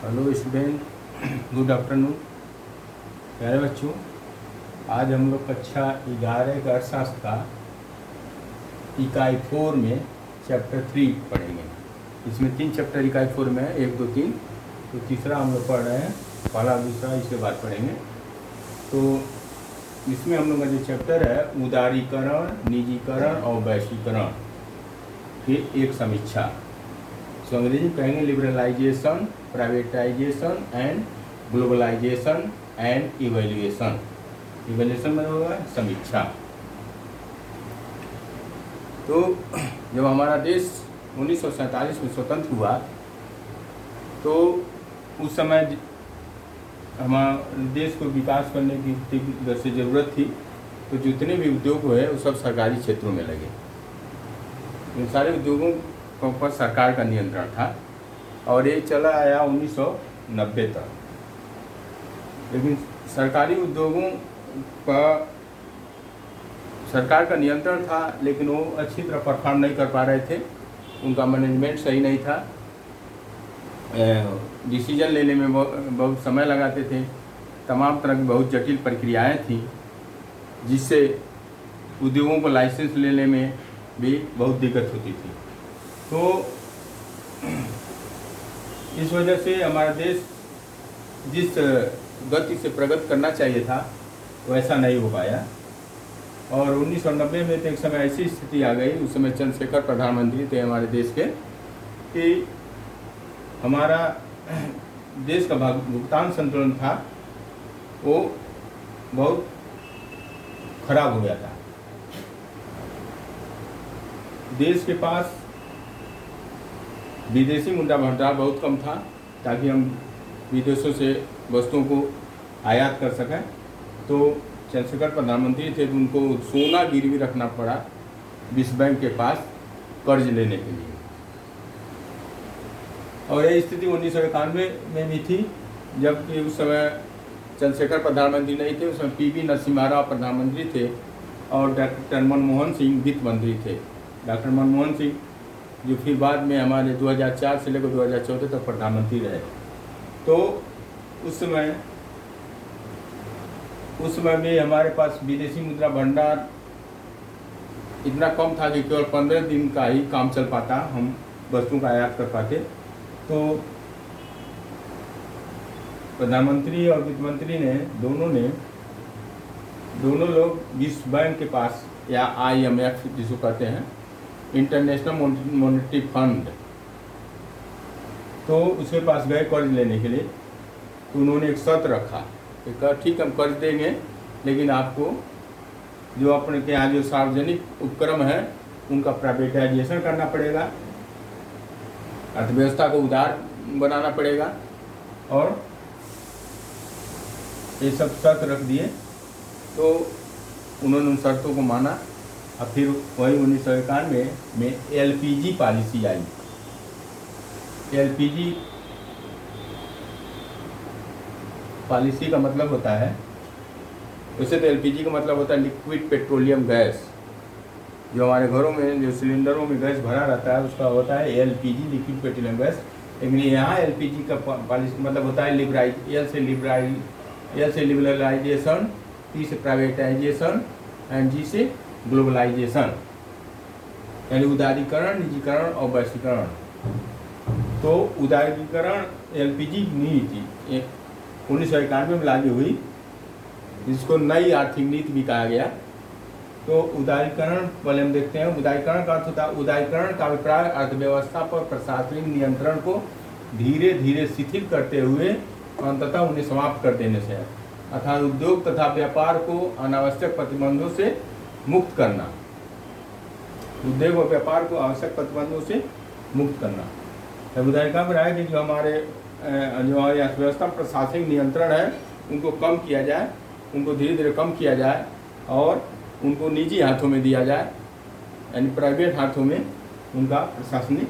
Hello student, good afternoon. प्यारे बच्चों, आज हम लोग कक्षा 11 का अर्थशास्त्र का इकाई 4 में चैप्टर 3 पढ़ेंगे। इसमें 3 चैप्टर इकाई 4 में है, 1, 2, 3। तो तीसरा हम लोग पढ़ रहे हैं, पहला दूसरा इसके बाद पढ़ेंगे। तो इसमें हम लोग का जो चैप्टर है उदारीकरण, निजीकरण और वैश्वीकरण की एक समीक्षा। तो अंग्रेजी में कहेंगे liberalisation, privatisation and globalisation and evaluation. Evaluation में होगा समीक्षा। तो जब हमारा देश 1947 में स्वतंत्र हुआ तो उस समय हमारे देश को विकास करने की जैसे ज़रूरत थी, तो जितने भी उद्योग हुए वो सब सरकारी क्षेत्रों में लगे। इन सारे उद्योगों पर सरकार का नियंत्रण था और ये चला आया 1990 तक। लेकिन सरकारी उद्योगों पर सरकार का नियंत्रण था, लेकिन वो अच्छी तरह परफॉर्म नहीं कर पा रहे थे। उनका मैनेजमेंट सही नहीं था, डिसीजन लेने में बहुत समय लगाते थे, तमाम तरह की बहुत जटिल प्रक्रियाएं थी, जिससे उद्योगों को लाइसेंस लेने में भी बहुत दिक्कत होती थी। तो इस वजह से हमारा देश जिस गति से प्रगति करना चाहिए था वैसा नहीं हो पाया। और 1990 में तो एक समय ऐसी स्थिति आ गई, उस समय चंद्रशेखर प्रधानमंत्री थे हमारे देश के, कि हमारा देश का भुगतान संतुलन था वो बहुत खराब हो गया था। देश के पास विदेशी मुद्रा भंडार बहुत कम था, ताकि हम विदेशों से वस्तुओं को आयात कर सकें। तो चंद्रशेखर प्रधानमंत्री थे, तो उनको सोना गिरवी रखना पड़ा विश्व बैंक के पास कर्ज लेने के लिए। और यह स्थिति 1991 में भी थी, जबकि उस समय चंद्रशेखर प्रधानमंत्री नहीं थे। उस समय पीवी नरसिम्हा राव प्रधानमंत्री थे और डॉक्टर मनमोहन सिंह वित्त मंत्री थे। डॉक्टर मनमोहन सिंह जो फिर बाद में हमारे 2004 से लेकर 2014 तक प्रधानमंत्री रहे। तो उस समय में हमारे पास विदेशी मुद्रा भंडार इतना कम था कि केवल 15 दिन का ही काम चल पाता, हम वस्तुओं का आयात कर पाते। तो प्रधानमंत्री और वित्त मंत्री ने दोनों लोग विश्व बैंक के पास, या IMF जिसको कहते हैं, इंटरनेशनल मॉनेटरी फंड, तो उसके पास गए कर्ज लेने के लिए। तो उन्होंने एक शर्त रखा कि कहा ठीक हम कर्ज देंगे, लेकिन आपको जो अपने के यहाँ जो सार्वजनिक उपक्रम है उनका प्राइवेटाइजेशन करना पड़ेगा, अर्थव्यवस्था को उदार बनाना पड़ेगा, और ये सब शर्त रख दिए। तो उन्होंने उन शर्तों को माना। और फिर वही 1991 में LPG पॉलिसी आई। LPG पॉलिसी का मतलब होता है, वैसे तो LPG का मतलब होता है लिक्विड पेट्रोलियम गैस। जो हमारे घरों में जो सिलेंडरों में गैस भरा रहता है उसका होता है LPG, लिक्विड पेट्रोलियम गैस। लेकिन यहाँ LPG का पॉलिसी मतलब होता है L से लिबरलाइजेशन, P से प्राइवेटाइजेशन एंड G से ग्लोबलाइजेशन, यानी उदारीकरण, निजीकरण और वैश्वीकरण। तो उदारीकरण LPG नीति 1991 में लागू हुई, जिसको नई आर्थिक नीति भी कहा गया। तो उदारीकरण पहले हम देखते हैं। उदारीकरण का अर्थ होता है, उदारीकरण का अभिप्राय अर्थव्यवस्था पर प्रशासनिक नियंत्रण को धीरे धीरे शिथिल करते हुए अंततः उन्हें समाप्त कर देने से है, अर्थात उद्योग तथा व्यापार को अनावश्यक प्रतिबंधों से मुक्त करना। उद्योग और व्यापार को आवश्यक प्रतिबंधों से मुक्त करना। तब उदारीकरण में है कि जो हमारी अर्थव्यवस्था प्रशासनिक नियंत्रण है उनको कम किया जाए, उनको धीरे धीरे कम किया जाए और उनको निजी हाथों में दिया जाए, यानी प्राइवेट हाथों में उनका प्रशासनिक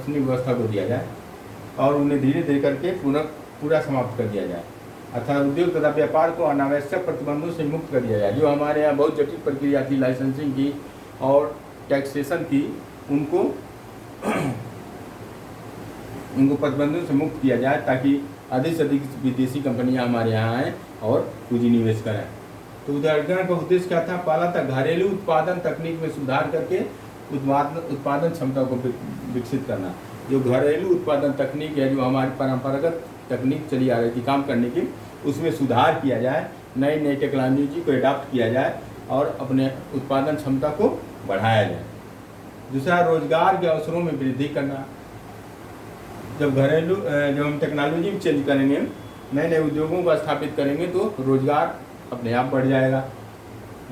व्यवस्था को दिया जाए और उन्हें धीरे धीरे करके पूरा समाप्त कर दिया जाए, अर्थात उद्योग तथा व्यापार को अनावश्यक प्रतिबंधों से मुक्त कर दिया जाए। जो हमारे यहाँ बहुत जटिल प्रक्रिया थी लाइसेंसिंग की और टैक्सेशन की, उनको उनको प्रतिबंधों से मुक्त किया जाए ताकि अधिक से अधिक विदेशी कंपनियां हमारे यहाँ आएँ और पूंजी निवेश करें। तो उदारीकरण का उद्देश्य क्या था? पहला था घरेलू उत्पादन तकनीक में सुधार करके उत्पादन क्षमता को विकसित करना। जो घरेलू उत्पादन तकनीक है, जो हमारी परंपरागत तकनीक चली आ रही थी काम करने की, उसमें सुधार किया जाए, नई नई टेक्नोलॉजी को अडॉप्ट किया जाए और अपने उत्पादन क्षमता को बढ़ाया जाए। दूसरा, रोजगार के अवसरों में वृद्धि करना। जब हम टेक्नोलॉजी में चेंज करेंगे, नए नए उद्योगों को स्थापित करेंगे तो रोजगार अपने आप बढ़ जाएगा।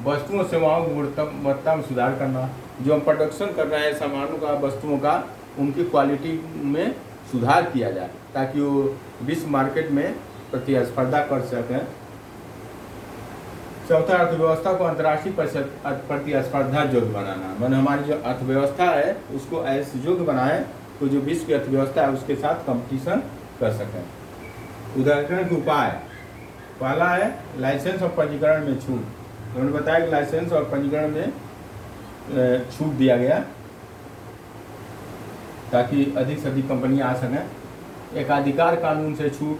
वस्तुओं सेवाओं की गुणवत्ता में सुधार करना। जो हम प्रोडक्शन कर रहे हैं सामानों का, वस्तुओं का, उनकी क्वालिटी में सुधार किया जाए ताकि वो विश्व मार्केट में प्रतिस्पर्धा कर सकें। चौथा, अर्थव्यवस्था को अंतर्राष्ट्रीय प्रतिस्पर्धा योग्य बनाना। मैंने हमारी जो अर्थव्यवस्था है उसको ऐसे योग्य बनाए तो जो विश्व की अर्थव्यवस्था है उसके साथ कंपटीशन कर सकें। उदारीकरण के उपाय, पहला है लाइसेंस और पंजीकरण में छूट। उन्होंने बताया कि लाइसेंस और पंजीकरण में छूट दिया गया ताकि अधिक से अधिक कंपनियां आ सकें। एकाधिकार कानून से छूट,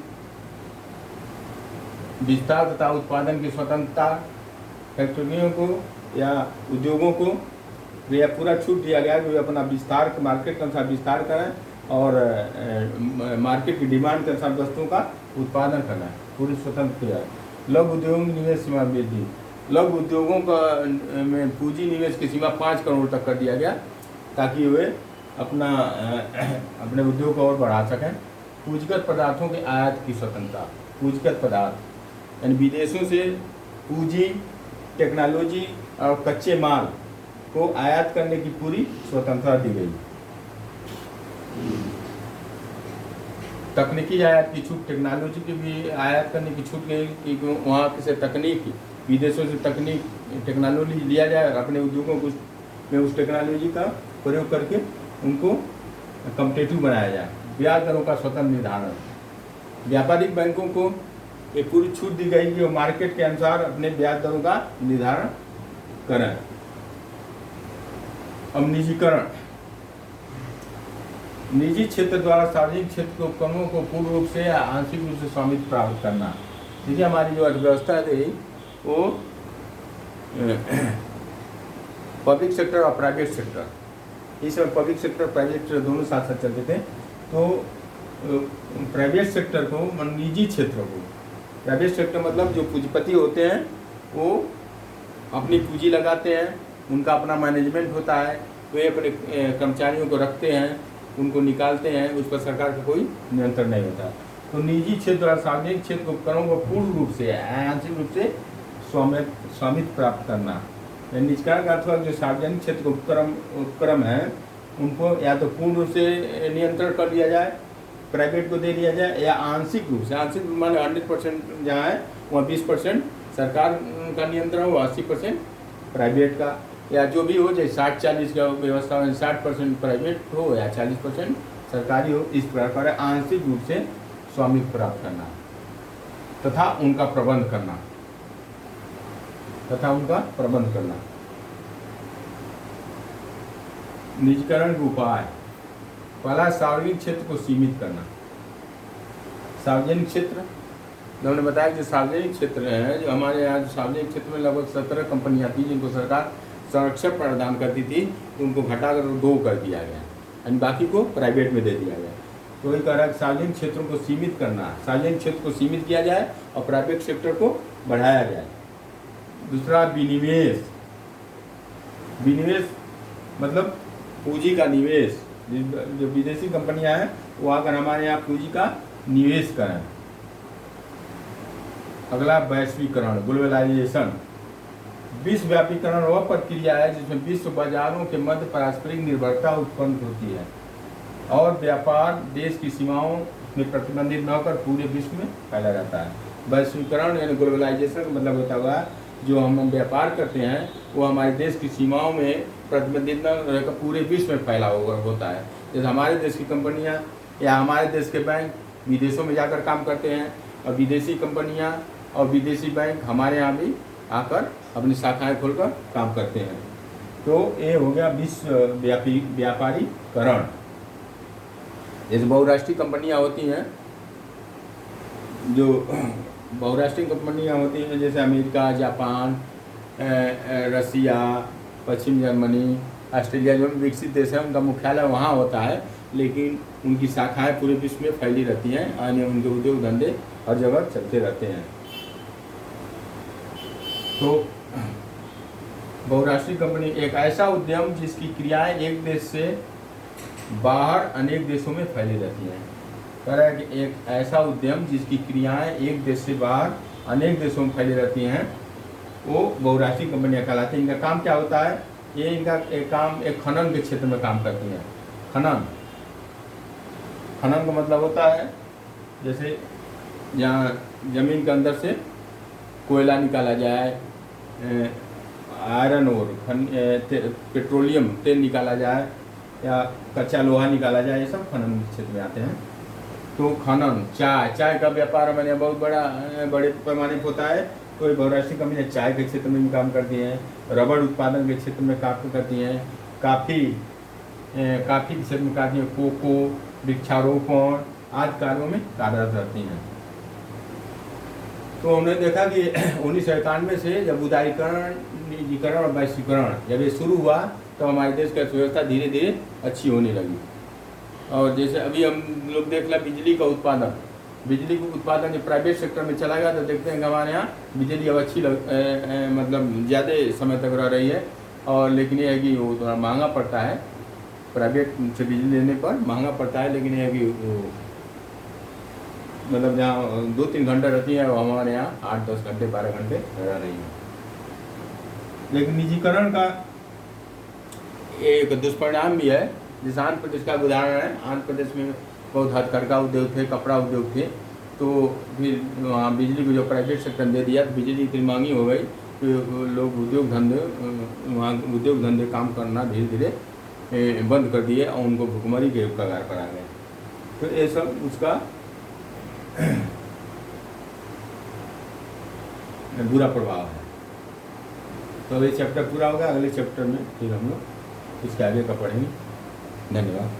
विस्तार तथा उत्पादन की स्वतंत्रता, फैक्ट्रियों को या उद्योगों को यह पूरा छूट दिया गया कि वे अपना विस्तार, मार्केट के अनुसार विस्तार करें और मार्केट की डिमांड के अनुसार वस्तुओं का उत्पादन करना है, पूरी स्वतंत्र किया। लघु उद्योगों की निवेश सीमा वृद्धि। लघु उद्योगों का में पूंजी निवेश की सीमा 5 करोड़ तक कर दिया गया ताकि वे अपने उद्योग को और बढ़ा सकें। पूंजीगत पदार्थों के आयात की स्वतंत्रता। पूंजीगत पदार्थ यानी विदेशों से पूंजी, टेक्नोलॉजी और कच्चे माल को आयात करने की पूरी स्वतंत्रता दी गई। तकनीकी आयात की छूट, टेक्नोलॉजी की भी आयात करने की छूट गई कि वहाँ से तकनीक, विदेशों से तकनीक, टेक्नोलॉजी लिया जाए और अपने उद्योगों को में उस टेक्नोलॉजी का प्रयोग करके उनको कम्पिटिटिव बनाया जाए। ब्याज दरों का स्वतंत्र निर्धारण। व्यापारिक बैंकों को ये पूरी छूट दी गई कि वो मार्केट के अनुसार अपने ब्याज दरों का निर्धारण करें। अब निजीकरण। निजी क्षेत्र द्वारा सार्वजनिक क्षेत्र के उपक्रमों को पूर्ण रूप से या आंशिक रूप से स्वामित्व प्राप्त करना। देखिए हमारी जो अर्थव्यवस्था थी वो पब्लिक सेक्टर और प्राइवेट सेक्टर, इस समय पब्लिक सेक्टर प्राइवेट सेक्टर दोनों साथ साथ चलते थे। तो प्राइवेट सेक्टर को, निजी क्षेत्र को, प्राइवेट सेक्टर मतलब जो पूंजीपति होते हैं वो अपनी पूंजी लगाते हैं, उनका अपना मैनेजमेंट होता है, वे अपने कर्मचारियों को रखते हैं, उनको निकालते हैं, उस पर सरकार का कोई नियंत्रण नहीं होता। तो निजी क्षेत्र और सार्वजनिक क्षेत्र के उपकरणों को पूर्ण रूप से, आंशिक रूप से स्वामित्व प्राप्त करना। निजीकरण का अर्थ जो सार्वजनिक क्षेत्र के उपक्रम हैं उनको या तो पूर्ण रूप से नियंत्रण कर लिया जाए, प्राइवेट को दे दिया जाए, या आंशिक रूप से, आंशिक माने 100% जहाँ है वहाँ 20% सरकार का नियंत्रण हो, 80% प्राइवेट का, या जो भी हो, जैसे 60-40 का व्यवस्था में 60% प्राइवेट हो या 40% सरकारी हो। इस प्रकार आंशिक रूप से स्वामित्व प्राप्त करना तथा उनका प्रबंध करना निजीकरण के उपाय। पहला, सार्वजनिक क्षेत्र को सीमित करना। सार्वजनिक क्षेत्र हमने बताया कि जो सार्वजनिक क्षेत्र है, जो हमारे यहाँ जो सार्वजनिक क्षेत्र में लगभग 17 कंपनियाँ थी जिनको सरकार संरक्षण प्रदान करती थी, तो उनको घटाकर 2 कर दिया गया, यानी बाकी को प्राइवेट में दे दिया गया। तो वही कह रहा है कि सार्वजनिक क्षेत्रों को सीमित करना, सार्वजनिक क्षेत्र को सीमित किया जाए और प्राइवेट सेक्टर को बढ़ाया जाए। दूसरा, विनिवेश। विनिवेश मतलब पूंजी का निवेश। जो विदेशी कंपनियां हैं वो आकर हमारे यहाँ पूंजी का निवेश करें। अगला, वैश्वीकरण, ग्लोबलाइजेशन। विश्वव्यापीकरण वह प्रक्रिया है जिसमें विश्व बाजारों के मध्य पारस्परिक निर्भरता उत्पन्न होती है और व्यापार देश की सीमाओं में प्रतिबंधित न होकर पूरे विश्व में फैला जाता है। वैश्वीकरण यानी ग्लोबलाइजेशन मतलब होता हुआ जो हम व्यापार करते हैं वो हमारे देश की सीमाओं में प्रतिबंधित न रहकर पूरे विश्व में फैला हुआ होता है। जैसे हमारे देश की कंपनियां या हमारे देश के बैंक विदेशों में जाकर काम करते हैं और विदेशी कंपनियां और विदेशी बैंक हमारे यहाँ भी आकर अपनी शाखाएं खोलकर काम करते हैं। तो ये हो गया विश्वव्यापी व्यापारीकरण। जैसे बहुराष्ट्रीय कंपनियां होती हैं, जो बहुराष्ट्रीय कंपनियां होती हैं जैसे अमेरिका, जापान, रसिया, पश्चिम जर्मनी, ऑस्ट्रेलिया, जो विकसित देश है उनका मुख्यालय वहाँ होता है, लेकिन उनकी शाखाएं पूरे विश्व में फैली रहती हैं, यानी उनके उद्योग धंधे हर जगह चलते रहते हैं। तो बहुराष्ट्रीय कंपनी एक ऐसा उद्यम जिसकी क्रियाएं एक देश से बाहर अनेक देशों में फैली रहती हैं। कह रहा है कि एक ऐसा उद्यम जिसकी क्रियाएं एक देश से बाहर अनेक देशों में फैली रहती हैं, वो बहुराष्ट्रीय कंपनियां कहलाती हैं। इनका काम क्या होता है? ये इनका एक काम एक खनन के क्षेत्र में काम करती हैं। खनन का मतलब होता है जैसे जहाँ जमीन के अंदर से कोयला निकाला जाए, आयरन और पेट्रोलियम तेल निकाला जाए, या कच्चा लोहा निकाला जाए, ये सब खनन क्षेत्र में आते हैं। तो खनन, चाय का व्यापार हमारे यहाँ बहुत बड़े पैमाने पर होता है। तो बहुराष्ट्रीय कंपनियाँ चाय के क्षेत्र में भी काम करती हैं, रबड़ उत्पादन के क्षेत्र में काम करती हैं, काफ़ी के क्षेत्र में करती हैं, कोको, वृक्षारोपण आदि कार्यों में कार्यरत रहती हैं। तो हमने देखा कि 1991 से जब उदारीकरण, निजीकरण और वैश्वीकरण जब ये शुरू हुआ तो हमारे देश की अर्थव्यवस्था धीरे धीरे अच्छी होने लगी। और जैसे अभी हम लोग देख लें बिजली का उत्पादन जब प्राइवेट सेक्टर में चला गया तो देखते हैं कि हमारे यहाँ बिजली अब अच्छी मतलब ज़्यादा समय तक रह रही है। और लेकिन ये है कि वो थोड़ा महंगा पड़ता है, प्राइवेट से बिजली लेने पर महंगा पड़ता है, लेकिन ये है कि वो मतलब जहाँ 2-3 घंटे रहती है वो हमारे यहाँ 8-10 घंटे 12 घंटे रह रही है। लेकिन निजीकरण का एक दुष्परिणाम भी है। जैसे आंध्र प्रदेश का उदाहरण है, आंध्र प्रदेश में बहुत हथकरघा उद्योग थे, कपड़ा उद्योग थे, तो फिर वहाँ बिजली को जो प्राइवेट सेक्टर दे दिया तो बिजली इतनी महंगी हो गई कि लोग उद्योग धंधे काम करना धीरे धीरे बंद कर दिए और उनको भुखमरी के कगार पर आ गए। तो ये सब उसका बुरा प्रभाव है। तो ये चैप्टर पूरा होगा, अगले चैप्टर में फिर हम लोग इसके आगे का पढ़ेंगे। धन्यवाद।